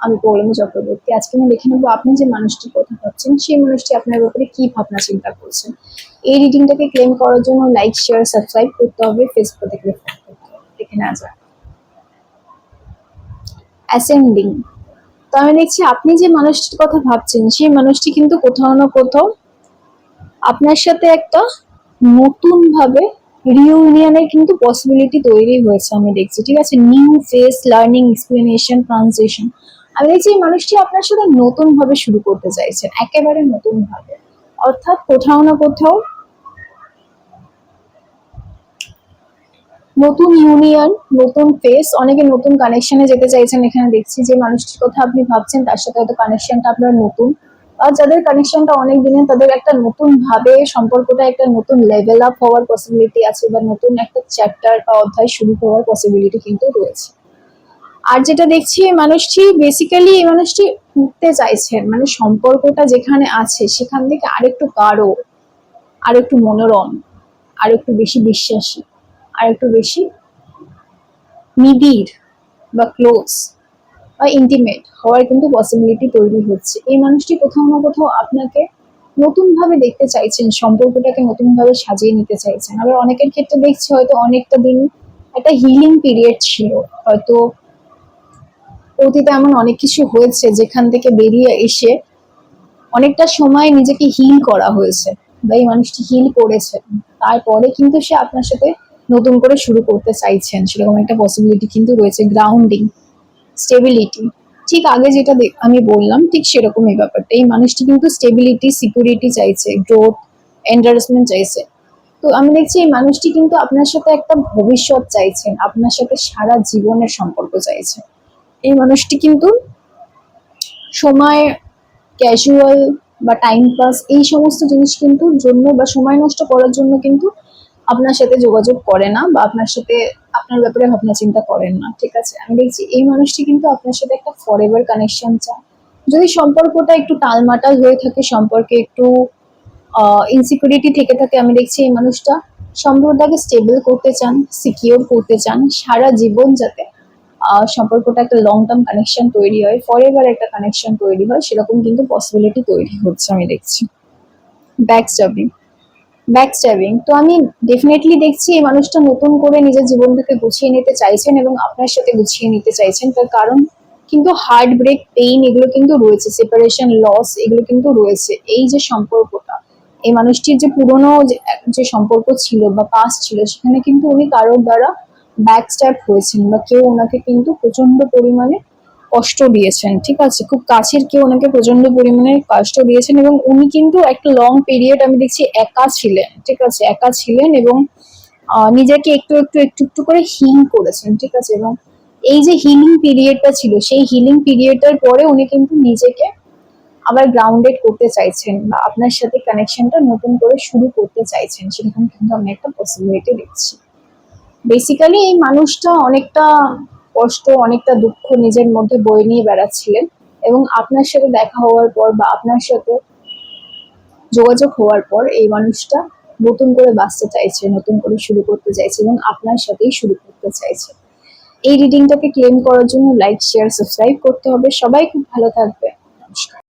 আমি পৌলমী চক্রবর্তী। আজকে আমি দেখে নেবো আপনি যে মানুষটির কথা ভাবছেন সেই মানুষটি আপনার ব্যাপারে কি ভাবনা চিন্তা করছেন। এই রিডিংটাকে ক্লেম করার জন্য লাইক, শেয়ার, সাবস্ক্রাইব করতে হবে, ফেসবুক থেকে রেফার করতে হবে। দেখে নেওয়া যাক। অ্যাসেন্ডিং। তো আমি দেখছি আপনি যে মানুষটির কথা ভাবছেন সেই মানুষটি কিন্তু কোথাও না কোথাও আপনার সাথে একটা নতুন ভাবে রিউনিয়নের কিন্তু পসিবিলিটি তৈরি হয়েছে আমি দেখছি, ঠিক আছে। New face, learning, explanation, transition. আমি দেখছি এই মানুষটি আপনার সাথে নতুন ভাবে শুরু করতে চাইছেন, একেবারে নতুন ভাবে। অর্থাৎ কোথাও না কোথাও নতুন ইউনিয়ন, নতুন ফেস, অনেকে নতুন কানেকশনে যেতে চাইছেন। এখানে দেখছি যে মানুষটির কথা আপনি ভাবছেন তার সাথে হয়তো কানেকশনটা আপনার নতুন, আর যাদের কানেকশনটা অনেক দিনের তাদের একটা নতুন ভাবে সম্পর্কটা একটা নতুন লেভেল আপ হওয়ার পসিবিলিটি আছে, বা নতুন একটা চ্যাপ্টার বা অধ্যায় শুরু হওয়ার পসিবিলিটি কিন্তু রয়েছে। আর যেটা দেখছি এই মানুষটি বেসিক্যালি এই মানুষটি উঠতে চাইছেন, মানে সম্পর্কটা যেখানে আছে সেখান থেকে আরেকটু গাঢ়, আরেকটু মনোরম, আরেকটু বেশি বিশ্বাসী, আরেকটু বেশি নিবিড় বা ক্লোজ বা ইন্টিমেট হওয়ার কিন্তু পসিবিলিটি তৈরি হচ্ছে। এই মানুষটি কোথাও না কোথাও আপনাকে নতুন ভাবে দেখতে চাইছেন, সম্পর্কটাকে নতুন ভাবে সাজিয়ে নিতে চাইছেন। আবার অনেকের ক্ষেত্রে দেখছি হয়তো অনেকটা দিন একটা হিলিং পিরিয়ড ছিল, হয়তো অতীতে এমন অনেক কিছু হয়েছে যেখান থেকে বেরিয়ে এসে অনেকটা সময় নিজেকে হিল করা হয়েছে, বা এই মানুষটি হিল করেছে, তারপরে কিন্তু সে আপনার সাথে নতুন করে শুরু করতে চাইছেন, সেরকম একটা পসিবিলিটি কিন্তু রয়েছে। গ্রাউন্ডিং, স্টেবিলিটি, ঠিক আগে যেটা আমি বললাম ঠিক সেরকম এই ব্যাপারটা। এই মানুষটি কিন্তু স্টেবিলিটি, সিকিউরিটি চাইছে, গ্রোথ, এন্ডারসমেন্ট চাইছে। তো আমি দেখছি এই মানুষটি কিন্তু আপনার সাথে একটা ভবিষ্যৎ চাইছেন, আপনার সাথে সারা জীবনের সম্পর্ক চাইছেন। এই মানুষটি কিন্তু সময়, ক্যাজুয়াল বা টাইম পাস এই সমস্ত জিনিস কিন্তু জন্য বা সময় নষ্ট করার জন্য কিন্তু আপনার সাথে যোগাযোগ করে না, বা আপনার সাথে আপনার ব্যাপারে ভাবনা চিন্তা করেন না, ঠিক আছে। আমি দেখছি এই মানুষটি কিন্তু আপনার সাথে একটা ফরএভার কানেকশন চায়। যদি সম্পর্কটা একটু টালমাটাল হয়ে থাকে, সম্পর্কে একটু ইনসিকিউরিটি থেকে থাকে, আমি দেখছি এই মানুষটা সম্পর্কটাকে স্টেবল করতে চান, সিকিউর করতে চান, সারা জীবন যাতে সম্পর্কটা একটা লং টার্ম কানেকশন তৈরি হয়, ফরএভার একটা কানেকশন তৈরি হয়, সেরকম কিন্তু পসিবিলিটি তৈরি হচ্ছে আমি দেখছি। ব্যাকস্ট্যাবিং। ব্যাকস্ট্যাবিং, তো আমি ডেফিনেটলি দেখছি এই মানুষটা নতুন করে নিজের জীবনটাকে গুছিয়ে নিতে চাইছেন এবং আপনার সাথে গুছিয়ে নিতে চাইছেন। তার কারণ কিন্তু হার্ট ব্রেক, পেইন এগুলো কিন্তু রয়েছে, সেপারেশন, লস এগুলো কিন্তু রয়েছে। এই যে সম্পর্কটা, এই মানুষটির যে পুরনো যে সম্পর্ক ছিল বা পাস্ট ছিল, সেখানে কিন্তু উনি কারোর দ্বারা ব্যাকস্ট্যাব হয়েছেন, বা কেউ ওনাকে কিন্তু প্রচন্ড পরিমাণে কষ্ট দিয়েছেন, ঠিক আছে। খুব কাছের কেউ ওনাকে প্রচন্ড পরিমাণে কষ্ট দিয়েছেন, এবং উনি কিন্তু একটা লং পিরিয়ড আমি দেখছি একা ছিলেন, ঠিক আছে, একা ছিলেন এবং নিজেকে একটু একটু একটু একটু করে হিল করেছেন, ঠিক আছে। এবং এই যে হিলিং পিরিয়ডটা ছিল, সেই হিলিং পিরিয়ডটার পরে উনি কিন্তু নিজেকে আবার গ্রাউন্ডেড করতে চাইছেন, বা আপনার সাথে কানেকশনটা নতুন করে শুরু করতে চাইছেন, সেরকম কিন্তু আমি একটা পসিবিলিটি দেখছি। বেসিক্যালি এই মানুষটা অনেকটা কষ্ট, অনেকটা দুঃখ নিজের মধ্যে বয়ে নিয়ে বেড়াচ্ছিলেন, এবং আপনার সাথে দেখা হওয়ার পর বা আপনার সাথে যোগাযোগ হওয়ার পর এই মানুষটা নতুন করে বাঁচতে চাইছে, নতুন করে শুরু করতে চাইছে, এবং আপনার সাথেই শুরু করতে চাইছে। এই রিডিংটাকে ক্লেম করার জন্য লাইক, শেয়ার, সাবস্ক্রাইব করতে হবে। সবাই খুব ভালো থাকবে। নমস্কার।